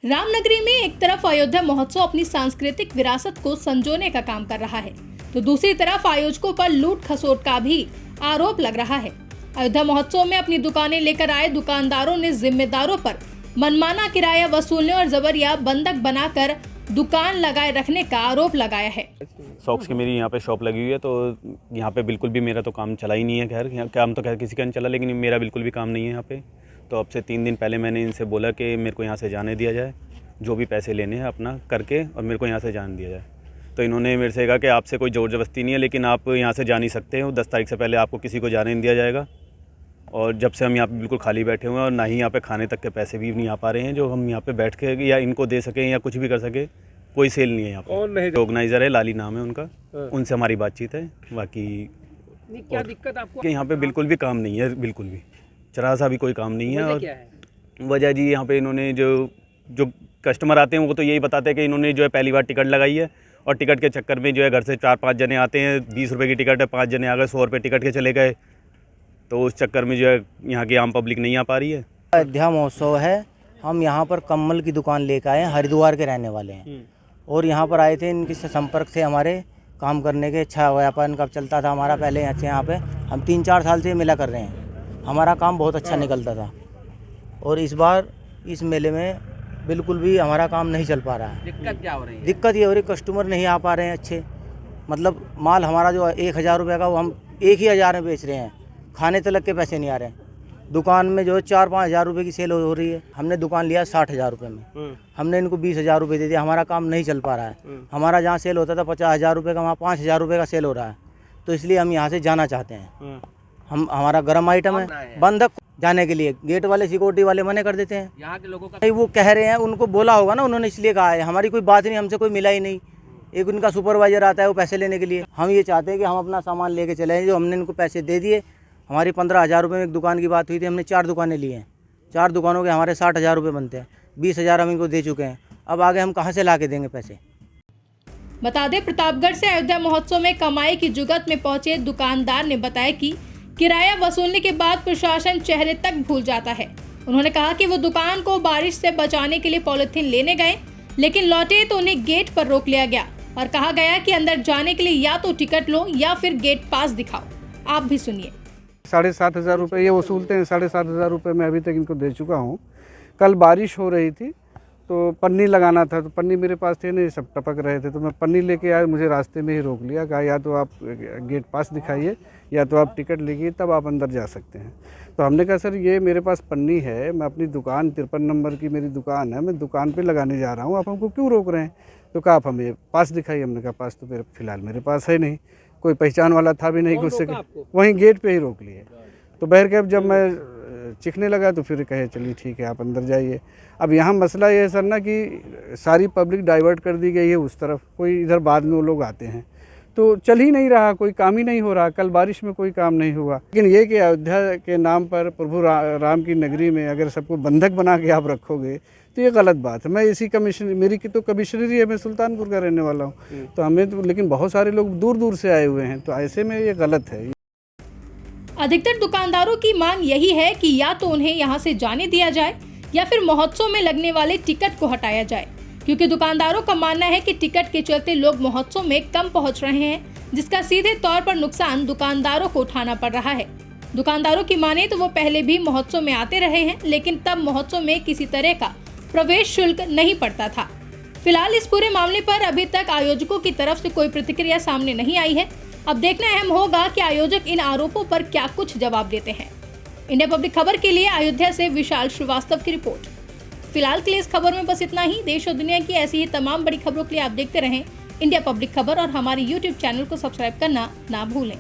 रामनगरी में एक तरफ अयोध्या महोत्सव अपनी सांस्कृतिक विरासत को संजोने का काम कर रहा है, तो दूसरी तरफ आयोजकों पर लूट खसोट का भी आरोप लग रहा है। अयोध्या महोत्सव में अपनी दुकानें लेकर आए दुकानदारों ने जिम्मेदारों पर मनमाना किराया वसूलने और जबरिया बंधक बनाकर दुकान लगाए रखने का आरोप लगाया है। सॉक्स की मेरी यहाँ पे शॉप लगी हुई है, तो यहाँ पे बिल्कुल भी मेरा तो काम चला ही नहीं है। खैर यहाँ काम तो खैर किसी का नहीं चला, लेकिन मेरा बिल्कुल भी काम नहीं है यहाँ पे। तो अब से 3 दिन पहले मैंने इनसे बोला कि मेरे को यहाँ से जाने दिया जाए, जो भी पैसे लेने हैं अपना करके, और मेरे को यहाँ से जाने दिया जाए। तो इन्होंने मेरे से कहा कि आपसे कोई ज़ोर ज़बरदस्ती नहीं है, लेकिन आप यहाँ से जा नहीं सकते हो। 10 तारीख से पहले आपको किसी को जाने नहीं दिया जाएगा। और जब से हम यहाँ पे बिल्कुल खाली बैठे हुए हैं और ना ही यहाँ पे खाने तक के पैसे भी नहीं आ पा रहे हैं जो हम यहाँ पे बैठ के या इनको दे सकें या कुछ भी कर सके। कोई सेल नहीं है यहाँ पे। ऑर्गेनाइजर है, लाली नाम है उनका, उनसे हमारी बातचीत है। बाकी क्या दिक्कत आपको? यहाँ पे बिल्कुल भी काम नहीं है, बिल्कुल भी जरा सा भी कोई काम नहीं है। और वजह जी यहाँ पे इन्होंने जो कस्टमर आते हैं वो तो यही बताते हैं कि इन्होंने जो है पहली बार टिकट लगाई है, और टिकट के चक्कर में जो है घर से 4-5 जने आते हैं। 20 रुपये की टिकट है, 5 जने आ गए, 100 रुपये टिकट के चले गए। तो उस चक्कर में जो है यहाँ की आम पब्लिक नहीं आ पा रही है। अयोध्या महोत्सव है, हम यहाँ पर कम्बल की दुकान लेकर आए हैं, हरिद्वार के रहने वाले हैं। और यहाँ पर आए थे, इनके संपर्क से हमारे काम करने के अच्छा व्यापार इनका चलता था हमारा पहले। यहाँ पे हम 3-4 साल से मिला कर रहे हैं, हमारा काम बहुत अच्छा निकलता था। और इस बार इस मेले में बिल्कुल भी हमारा काम नहीं चल पा रहा है। दिक्कत क्या हो रही है? दिक्कत ये हो रही, कस्टमर नहीं आ पा रहे हैं अच्छे। मतलब माल हमारा जो 1000 रुपये का वो हम 1000 में बेच रहे हैं, खाने तक के पैसे नहीं आ रहे हैं। दुकान में जो 4-5 हज़ार रुपये की सेल हो रही है, हमने दुकान लिया 60,000 रुपये में, हमने इनको 20,000 रुपये दे दिया। हमारा काम नहीं चल पा रहा है। हमारा जहाँ सेल होता था 50,000 रुपये का, वहाँ 5,000 रुपये का सेल हो रहा है। तो इसलिए हम यहाँ से जाना चाहते हैं। हमारा गर्म आइटम है, बंधक जाने के लिए गेट वाले सिक्योरिटी वाले मने कर देते हैं। यहाँ के लोगों का नहीं, वो कह रहे हैं, उनको बोला होगा ना उन्होंने, इसलिए कहा है। हमारी कोई बात नहीं, हमसे कोई मिला ही नहीं। एक उनका सुपरवाइजर आता है वो पैसे लेने के लिए। हम ये चाहते हैं कि हम अपना सामान लेके चले जाएं। जो हमने इनको पैसे दे दिए, हमारी 15,000 रुपये में एक दुकान की बात हुई थी, हमने 4 दुकानें ली हैं। 4 दुकानों के हमारे 60,000 रुपये बनते हैं। 20,000 हम इनको दे चुके हैं। अब आगे हम कहाँ से ला के देंगे पैसे? बता दें, प्रतापगढ़ से अयोध्या महोत्सव में कमाई की जुगत में पहुंचे दुकानदार ने बताया कि किराया वसूलने के बाद प्रशासन चेहरे तक भूल जाता है। उन्होंने कहा कि वो दुकान को बारिश से बचाने के लिए पॉलिथीन लेने गए, लेकिन लौटे तो उन्हें गेट पर रोक लिया गया और कहा गया कि अंदर जाने के लिए या तो टिकट लो या फिर गेट पास दिखाओ। आप भी सुनिए। 7,500 रुपये ये वसूलते हैं। 7,500 रुपये मैं अभी तक इनको दे चुका हूँ। कल बारिश हो रही थी तो पन्नी लगाना था, तो पन्नी मेरे पास थे नहीं, सब टपक रहे थे। तो मैं पन्नी लेके आया, मुझे रास्ते में ही रोक लिया। कहा या तो आप गेट पास दिखाइए या तो आप टिकट लीजिए, तब आप अंदर जा सकते हैं। तो हमने कहा सर ये मेरे पास पन्नी है, मैं अपनी दुकान 53 नंबर की मेरी दुकान है, मैं दुकान पे लगाने जा रहा हूँ, आप हमको क्यों रोक रहे हैं? तो कहा आप हमें पास दिखाइए। हमने कहा पास तो फिलहाल मेरे पास है नहीं, कोई पहचान वाला था भी नहीं घुस सके, वहीं गेट पे ही रोक लिए। तो बहरकैफ जब मैं चिखने लगा तो फिर कहे चलिए ठीक है आप अंदर जाइए। अब यहाँ मसला ये है सर ना कि सारी पब्लिक डाइवर्ट कर दी गई है उस तरफ, कोई इधर बाद में वो लोग आते हैं, तो चल ही नहीं रहा, कोई काम ही नहीं हो रहा। कल बारिश में कोई काम नहीं हुआ। लेकिन ये कि अयोध्या के नाम पर प्रभु राम की नगरी में अगर सबको बंधक बना के आप रखोगे तो ये गलत बात है। मैं इसी कमिश्नर, मेरी की तो कमिश्नरी है, मैं सुल्तानपुर का रहने वाला हूँ, तो हमें तो, लेकिन बहुत सारे लोग दूर दूर से आए हुए हैं, तो ऐसे में ये गलत है। अधिकतर दुकानदारों की मांग यही है कि या तो उन्हें यहां से जाने दिया जाए या फिर महोत्सव में लगने वाले टिकट को हटाया जाए, क्योंकि दुकानदारों का मानना है कि टिकट के चलते लोग महोत्सव में कम पहुंच रहे हैं, जिसका सीधे तौर पर नुकसान दुकानदारों को उठाना पड़ रहा है। दुकानदारों की माने तो वो पहले भी महोत्सव में आते रहे हैं, लेकिन तब महोत्सव में किसी तरह का प्रवेश शुल्क नहीं पड़ता था। फिलहाल इस पूरे मामले पर अभी तक आयोजकों की तरफ से कोई प्रतिक्रिया सामने नहीं आई है। अब देखना अहम होगा कि आयोजक इन आरोपों पर क्या कुछ जवाब देते हैं। इंडिया पब्लिक खबर के लिए अयोध्या से विशाल श्रीवास्तव की रिपोर्ट। फिलहाल के लिए इस खबर में बस इतना ही। देश और दुनिया की ऐसी ही तमाम बड़ी खबरों के लिए आप देखते रहें इंडिया पब्लिक खबर और हमारे YouTube चैनल को सब्सक्राइब करना ना भूलें।